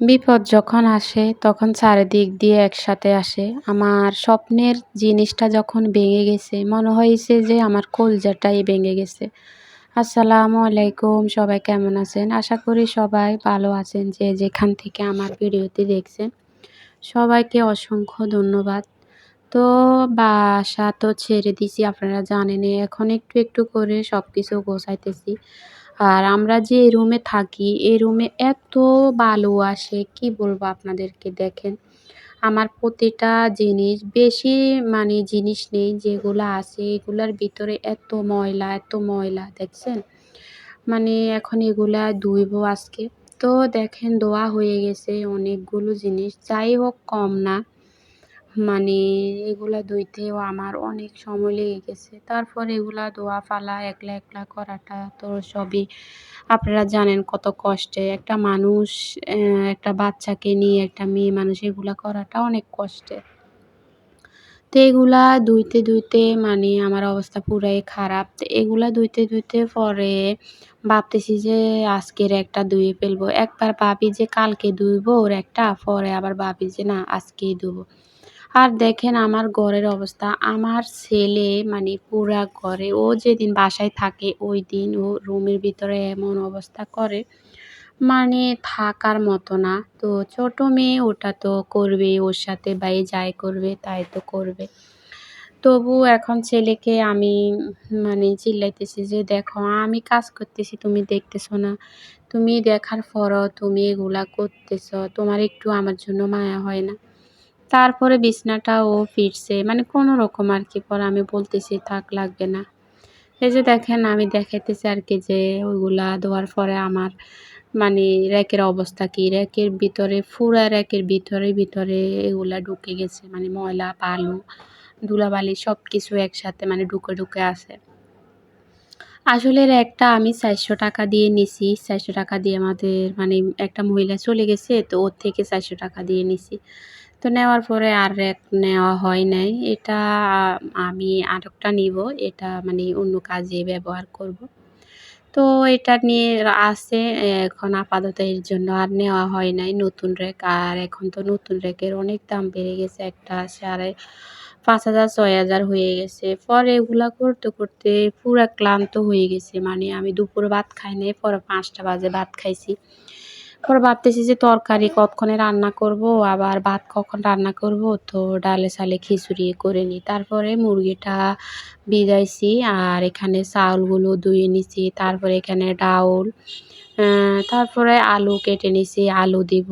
বিপদ যখন আসে তখন চারিদিক দিয়ে একসাথে আসে। আমার স্বপ্নের জিনিসটা যখন ভেঙে গেছে, মনে হয়েছে যে আমার কলজাটাই ভেঙে গেছে। আসসালামু আলাইকুম, সবাই কেমন আছেন? আশা করি সবাই ভালো আছেন। যে যেখান থেকে আমার ভিডিওটি দেখছেন, সবাইকে অসংখ্য ধন্যবাদ। তো বাসা তো ছেড়ে দিছি, আপনারা জানেনই। এখন একটু একটু করে সব কিছু গোছাইতেছি। আর আমরা যে রুমে থাকি, এই রুমে এত বালু আসে, কি বলবো আপনাদেরকে। দেখেন, আমার প্রতিটা জিনিস বেশি জিনিস নেই, যেগুলা আছে এগুলার ভিতরে এত ময়লা দেখছেন। এখন এগুলা ধুইবো আজকে। তো দেখেন, ধোয়া হয়ে গেছে অনেকগুলো জিনিস। যাই হোক, কম না। মানে এগুলা ধুইতেও আমার অনেক সময় লেগে গেছে। তারপর এগুলা ধোয়া ফালা একলা একলা করাটা তো সবই আপনারা জানেন কত কষ্টে। একটা মানুষ, একটা বাচ্চাকে নিয়ে, একটা মেয়ে মানুষ এগুলা করাটা অনেক কষ্টের। তো এগুলা ধুইতে ধুইতে আমার অবস্থা পুরাই খারাপ। তো এগুলা ধুইতে ধুইতে পরে ভাবতেছি যে আজকের একটা ধুয়ে ফেলবো। একবার ভাবি যে কালকে ধুইবো ওর একটা, পরে আবার ভাবি যে না, আজকেই ধুবো। আর দেখেন আমার ঘরের অবস্থা। আমার ছেলে পুরা ঘরে, ও যেদিন বাসায় থাকে ওই দিন ও রুমের ভিতরে এমন অবস্থা করে, থাকার মতো না। তো ছোট মেয়ে, ওটা তো করবেই, ওর সাথে ভাই যাই করবে তাই তো করবে। তবু এখন ছেলেকে আমি চিল্লাইতেছি যে দেখো, আমি কাজ করতেছি, তুমি দেখতেছো না? তুমি দেখার পরও তুমি এগুলা করতেছো, তোমার একটু আমার জন্য মায়া হয় না? তারপরে বিছনাটা ও ফিরছে, কোনো রকম আর কি। পরে আমি বলতেছি থাক, লাগবে না। এই যে দেখেন, আমি দেখাইতেছি আর কি যে ওইগুলা ধোয়ার পরে আমার র্যাকের অবস্থা কি। র্যাকের ভিতরে, পুরা র্যাকের ভিতরে ভিতরে এগুলা ঢুকে গেছে। ময়লা, বালু, ধুলাবালি সব কিছু একসাথে ঢুকে ঢুকে আছে। আসলে র্যাকটা আমি 400 টাকা দিয়ে নিছি। 400 টাকা দিয়ে আমাদের একটা মহিলা চলে গেছে, তো ওর থেকে 400 টাকা দিয়ে নিছি। তো নেওয়ার পরে আর র্যাক নেওয়া হয় নাই। এটা আমি আরেকটা নিব। এটা অন্য কাজে ব্যবহার করব। তো এটা নিয়ে আছে এখন আপাতত, এর জন্য আর নেওয়া হয় নাই নতুন র্যাক। আর এখন তো নতুন র্যাকের অনেক দাম বেড়ে গেছে। একটা 5,500 6,000 হয়ে গেছে। পরে এগুলা করতে করতে পুরা ক্লান্ত হয়ে গেছি। আমি দুপুরে ভাত খাই নাই, পরে 5টা বাজে ভাত খাইছি। পরে ভাবতেছি যে তরকারি কতক্ষণে রান্না করব, আবার ভাত কখন রান্না করব। তো ডালে চালে খিচুড়ি করে নিই। তারপরে মুরগিটা ভিজাইছি, আর এখানে চাউলগুলো ধুয়ে নিছি। তারপরে এখানে ডাউল, তারপরে আলু কেটে নিছি, আলু দিব।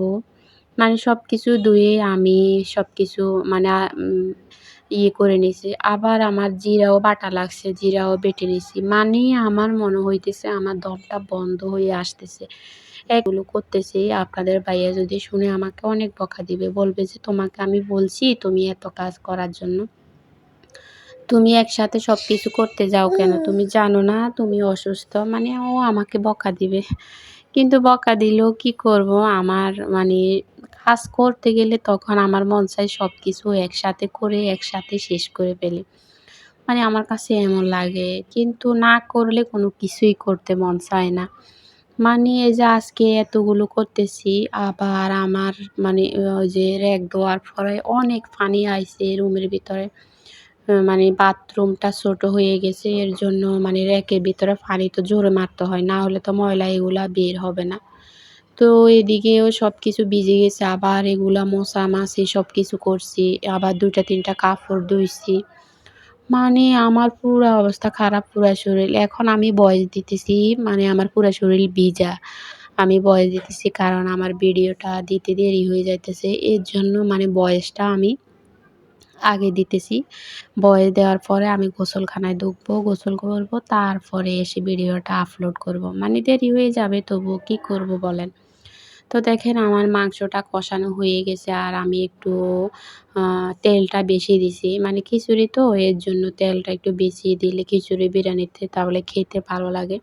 সবকিছু ধুয়ে আমি সবকিছু ইয়ে করে নিছি। আবার আমার জিরাও বাটা লাগছে, জিরাও বেটে নিছি। আমার মনে হইতেছে আমার দমটা বন্ধ হয়ে আসতেছে। এগুলো করতেছি। আপনাদের ভাইয়া যদি শুনে আমাকে অনেক বকা দিবে। বলবে যে তোমাকে আমি বলছি তুমি এত কাজ করার জন্য। তুমি একসাথে সবকিছু করতে যাও কেন? তুমি জানো না তুমি অসুস্থ? ও আমাকে বকা দিবে। কিন্তু বকা দিলেও কি করব? আমার কাজ করতে গেলে তখন আমার মন চায় সবকিছু একসাথে করে একসাথে শেষ করে ফেলি। আমার কাছে এমন লাগে। কিন্তু না করলে কোনো কিছুই করতে মন চায় না। এই যে আজকে এতগুলো করতেছি, আবার আমার ওই যে র‍্যাক ধোয়ার পরে অনেক পানি আইছে রুমের ভিতরে। বাথরুমটা ছোট হয়ে গেছে, এর জন্য র‍্যাকের ভিতরে পানি তো জোরে মারতে হয়, না হলে তো ময়লা এগুলা বের হবে না। তো এদিকেও সবকিছু ভিজে গেছে, আবার এগুলা মোছামাছি সবকিছু করছি। আবার 2টা 3টা কাপড় ধুইছি। আমার পুরা অবস্থা খারাপ, পুরা শরীর। এখন আমি ভয়েস দিতেছি, আমার পুরা শরীর ভিজা। আমি ভয়েস দিতেছি কারণ আমার ভিডিওটা দিতে দেরি হয়ে যাইতেছে। এর জন্য ভয়েসটা আমি আগে দিতেছি। ভয়েস দেওয়ার পরে আমি গোসলখানায় ঢুকবো, গোসল করব, তারপরে এসে ভিডিওটা আপলোড করব। দেরি হয়ে যাবে, তবুও কি করব বলেন? তো দেখেন, আমার মাংসটা কষানো হয়ে গেছে, আর আমি একটু তেলটা বেশি দিছি। খিচুড়ি তো, এর জন্য তেলটা একটু বেশি দিলে খিচুড়ি বিরিয়ানিতে তাহলে খেতে ভালো লাগে।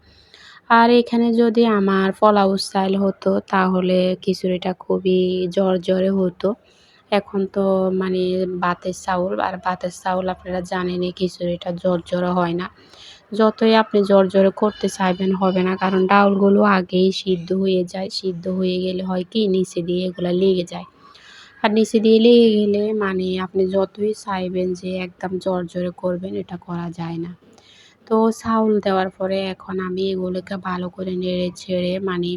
আর এখানে যদি আমার পোলাও স্টাইল হতো তাহলে খিচুড়িটা খুবই ঝরঝরে হতো। এখন তো ভাতের চাউল, আর ভাতের চাউল আপনারা জানেনই খিচুড়িটা ঝরঝরে হয় না। যতই আপনি জোরে করতে চাইবেন হবে না, কারণ ডাউলগুলো আগেই সিদ্ধ হয়ে যায়। সিদ্ধ হয়ে গেলে হয় কি নিচে দিয়ে এগুলা লেগে যায়। আর নিচে দিয়ে লেগে গেলে মানে আপনি যতই চাইবেন যে একদম জোরে করবেন, এটা করা যায় না। তো চাউল দেওয়ার পরে এখন আমি এগুলোকে ভালো করে নেড়ে ছেড়ে মানে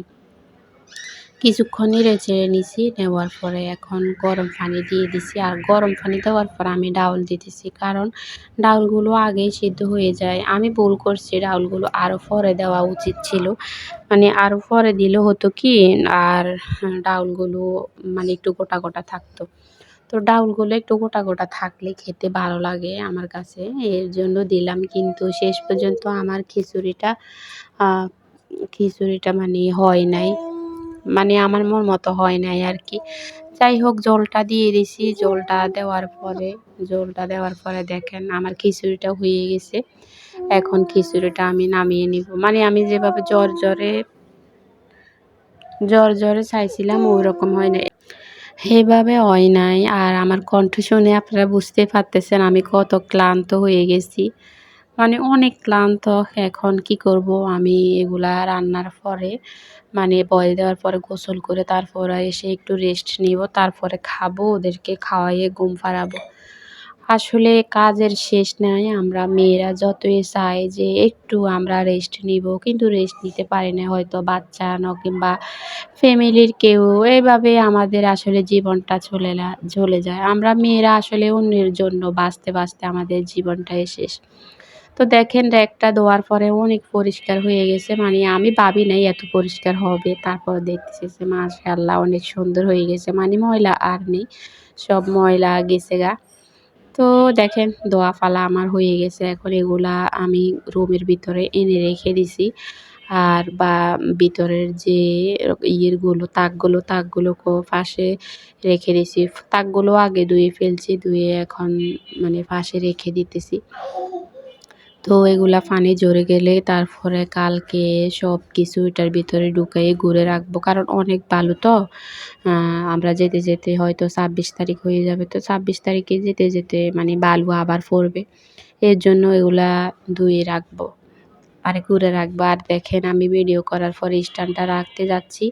কিছুক্ষণ নেড়ে চেড়ে নিছি। নেওয়ার পরে এখন গরম পানি দিয়ে দিছি। আর গরম পানি দেওয়ার পর আমি ডাউল দিতেছি, কারণ ডাউলগুলো আগেই সিদ্ধ হয়ে যায়। আমি ভুল করছি, ডাউলগুলো আরও পরে দেওয়া উচিত ছিল। মানে আরও পরে দিলে হতো কি, আর ডাউলগুলো মানে একটু গোটা থাকতো। তো ডাউলগুলো একটু গোটা থাকলে খেতে ভালো লাগে আমার কাছে, এর জন্য দিলাম। কিন্তু শেষ পর্যন্ত আমার আ খিচুড়িটা মানে হয় নাই। মানে আমার মন মতো হয় নাই আরকি। যাই হোক, জলটা দেওয়ার পরে দেখেন আমার খিচুড়িটা হয়ে গেছে। এখন খিচুড়িটা আমি নামিয়ে নিব। মানে আমি যেভাবে জ্বর চাইছিলাম ওইরকম হয় নাই। এভাবে হয় নাই। আর আমার কণ্ঠ শুনে আপনারা বুঝতেই পারতেছেন আমি কত ক্লান্ত হয়ে গেছি। মানে অনেক ক্লান্ত। এখন কি করব, আমি এগুলা রান্নার পরে মানে বয়েল দেওয়ার পরে গোসল করে তারপরে এসে একটু রেস্ট নিব। তারপরে খাবো, ওদেরকে খাওয়াইয়ে ঘুম পাড়াবো। আসলে কাজের শেষ নাই। আমরা মেয়েরা যতই চাই যে একটু আমরা রেস্ট নিব, কিন্তু রেস্ট নিতে পারি না। হয়তো বাচ্চা কিংবা ফ্যামিলির কেউ, এভাবে আমাদের আসলে জীবনটা চলে যায়। আমরা মেয়েরা আসলে অন্যের জন্য বাঁচতে আমাদের জীবনটাই শেষ। তো দেখেন রেকটা ধোয়ার পরে অনেক পরিষ্কার হয়ে গেছে। মানে আমি ভাবি নাই এত পরিষ্কার হবে। তারপর দেখতেছি যে মাশাআল্লাহ অনেক সুন্দর হয়ে গেছে। মানে ময়লা আর নেই। সব ময়লা গেছে গা। তো দেখেন ধোয়া ফালা আমার হয়ে গেছে। এখন এগুলা আমি রুমের ভিতরে এনে রেখে দিছি। আর বা ভিতরের যে তাকগুলো পাশে রেখে দিছি। তাকগুলো আগে ধুয়ে ফেলছি। ধুয়ে এখন মানে পাশে রেখে দিতেছি। তো এগুলা পানি ঝরে গেলে তারপরে কালকে সবকিছু এটার ভিতরে ঢুকাইয়ে গুঁড়ে রাখবো। কারণ অনেক বালু তো। আমরা যেতে হয়তো ২৬ তারিখ হয়ে যাবে। তো ২৬ তারিখে যেতে মানে বালু আবার পড়বে। এর জন্য এগুলা ধুয়ে রাখবো। আর গুঁড়ে রাখবো। আর দেখেন আমি ভিডিও করার পরে স্ট্যান্ডটা রাখতে যাচ্ছি।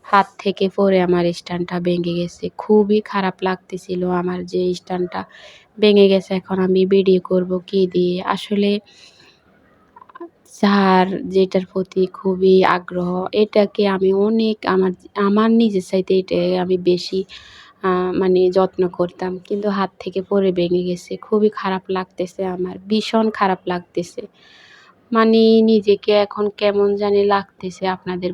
হাত থেকে পড়ে আমার স্ট্যান্ডটা ভেঙে গেছে। খুবই খারাপ লাগতেছিল আমার যে স্ট্যান্ডটা ভেঙে গেছে। এখন আমি ভিডিও করব কি দিয়ে? আসলে যার যেটার প্রতি খুবই আগ্রহ, এটাকে আমি অনেক আমার নিজের চাইতে এটাই আমি বেশি মানে যত্ন করতাম। কিন্তু হাত থেকে পড়ে ভেঙে গেছে। খুবই খারাপ লাগতেছে আমার। ভীষণ খারাপ লাগতেছে। মানে নিজেকে এখন কেমন জানি লাগতেছে আপনাদের